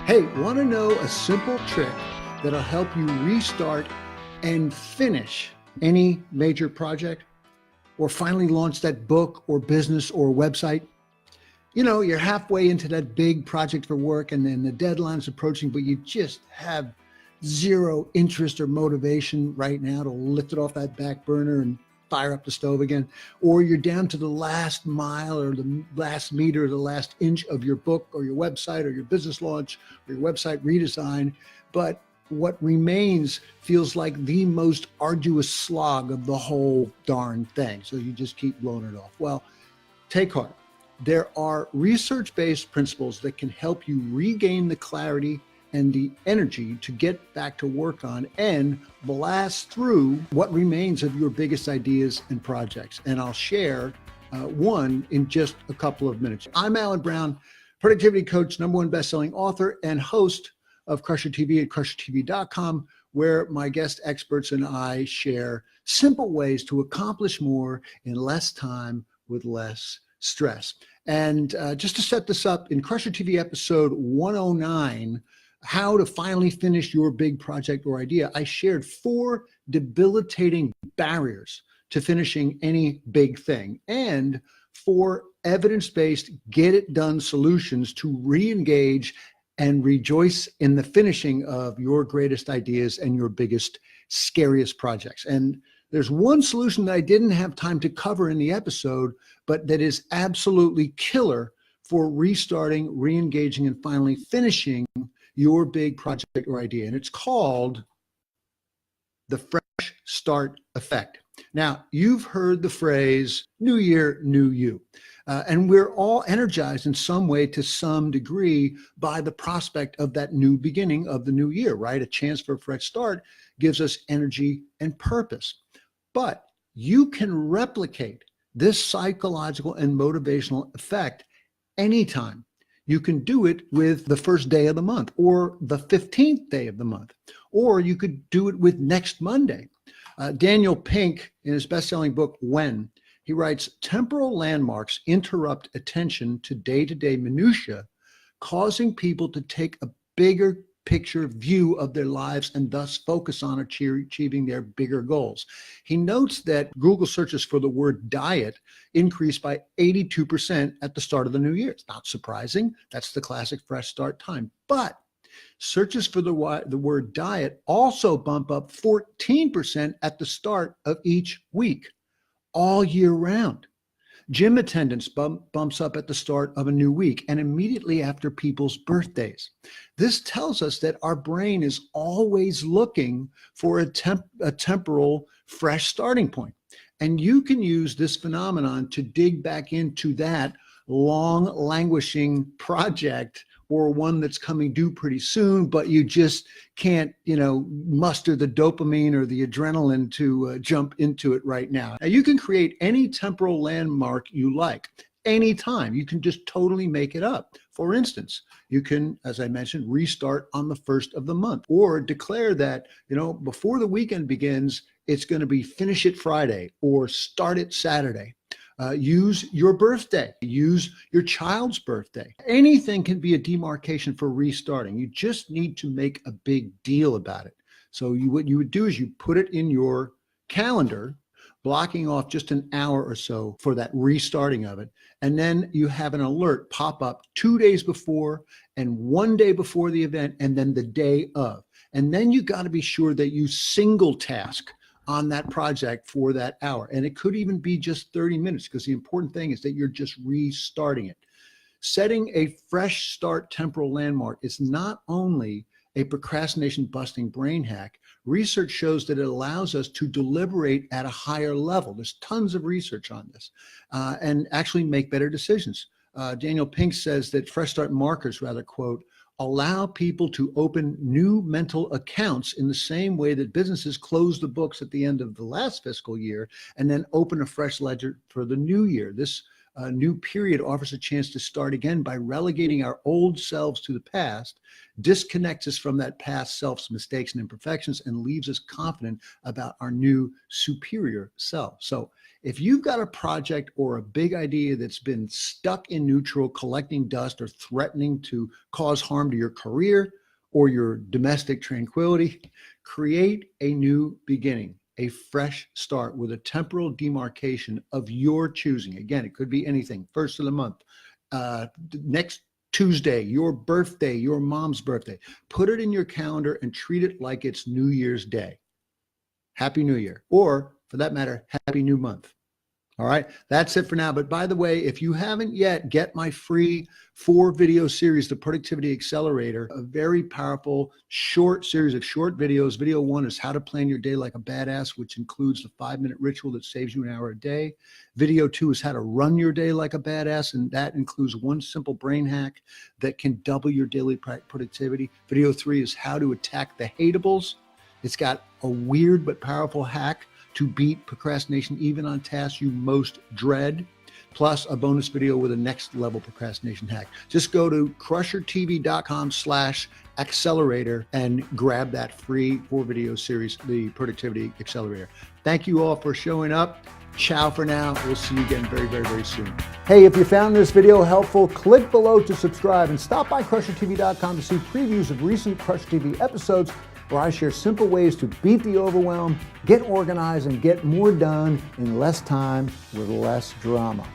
Hey, want to know a simple trick that'll help you restart and finish any major project or finally launch that book or business or website? You know, you're halfway into that big project for work and then the deadline's approaching, but you just have zero interest or motivation right now to lift it off that back burner and fire up the stove again. Or you're down to the last mile or the last meter, or the last inch of your book or your website or your business launch or your website redesign. But what remains feels like the most arduous slog of the whole darn thing. So you just keep blowing it off. Well, take heart. There are research-based principles that can help you regain the clarity and the energy to get back to work on and blast through what remains of your biggest ideas and projects. And I'll share one in just a couple of minutes. I'm Alan Brown, productivity coach, #1 best-selling author, and host of CrusherTV at CrusherTV.com, where my guest experts and I share simple ways to accomplish more in less time with less stress. And just to set this up, in CrusherTV episode 109, how to finally finish your big project or idea, I shared 4 debilitating barriers to finishing any big thing and 4 evidence-based get-it-done solutions to re-engage and rejoice in the finishing of your greatest ideas and your biggest, scariest projects. And there's one solution that I didn't have time to cover in the episode, but that is absolutely killer for restarting, re-engaging, and finally finishing your big project or idea. And it's called the fresh start effect. Now, you've heard the phrase, new year, new you. And we're all energized in some way to some degree by the prospect of that new beginning of the new year, right? A chance for a fresh start gives us energy and purpose. But you can replicate this psychological and motivational effect anytime. You can do it with the first day of the month or the 15th day of the month, or you could do it with next Monday. Daniel Pink, in his best-selling book, When, he writes, temporal landmarks interrupt attention to day-to-day minutia, causing people to take a bigger picture view of their lives and thus focus on achieving their bigger goals. He notes that Google searches for the word diet increased by 82% at the start of the new year. It's not surprising. That's the classic fresh start time. But searches for the word diet also bump up 14% at the start of each week, all year round. Gym attendance bumps up at the start of a new week and immediately after people's birthdays. This tells us that our brain is always looking for a temporal fresh starting point. And you can use this phenomenon to dig back into that long languishing project or one that's coming due pretty soon, but you just can't, muster the dopamine or the adrenaline to jump into it right now. Now, you can create any temporal landmark you like, anytime. You can just totally make it up. For instance, you can, as I mentioned, restart on the 1st of the month, or declare that, before the weekend begins, it's going to be finish it Friday or start it Saturday. Use your birthday, use your child's birthday. Anything can be a demarcation for restarting. You just need to make a big deal about it. So what you would do is you put it in your calendar, blocking off just an hour or so for that restarting of it. And then you have an alert pop up 2 days before and 1 day before the event, and then the day of. And then you got to be sure that you single task on that project for that hour. And it could even be just 30 minutes, because the important thing is that you're just restarting it. Setting a fresh start temporal landmark is not only a procrastination busting brain hack. Research shows that it allows us to deliberate at a higher level. There's tons of research on this, and actually make better decisions. Daniel Pink says that fresh start markers, quote, allow people to open new mental accounts in the same way that businesses close the books at the end of the last fiscal year and then open a fresh ledger for the new year. This A new period offers a chance to start again by relegating our old selves to the past, disconnects us from that past self's mistakes and imperfections, and leaves us confident about our new superior self. So if you've got a project or a big idea that's been stuck in neutral, collecting dust, or threatening to cause harm to your career or your domestic tranquility, create a new beginning, a fresh start with a temporal demarcation of your choosing. Again, it could be anything. First of the month, next Tuesday, your birthday, your mom's birthday. Put it in your calendar and treat it like it's New Year's Day. Happy New Year. Or for that matter, Happy New Month. All right, that's it for now. But by the way, if you haven't yet, get my free 4-video series, The Productivity Accelerator, a very powerful short series of short videos. Video 1 is how to plan your day like a badass, which includes the 5-minute ritual that saves you an hour a day. Video 2 is how to run your day like a badass, and that includes one simple brain hack that can double your daily productivity. Video 3 is how to attack the hateables. It's got a weird but powerful hack to beat procrastination even on tasks you most dread, plus a bonus video with a next level procrastination hack. Just go to CrusherTV.com/accelerator and grab that free 4-video series, The Productivity Accelerator. Thank you all for showing up. Ciao for now. We'll see you again very, very, very soon. Hey, if you found this video helpful, click below to subscribe and stop by CrusherTV.com to see previews of recent Crusher TV episodes where I share simple ways to beat the overwhelm, get organized, and get more done in less time with less drama.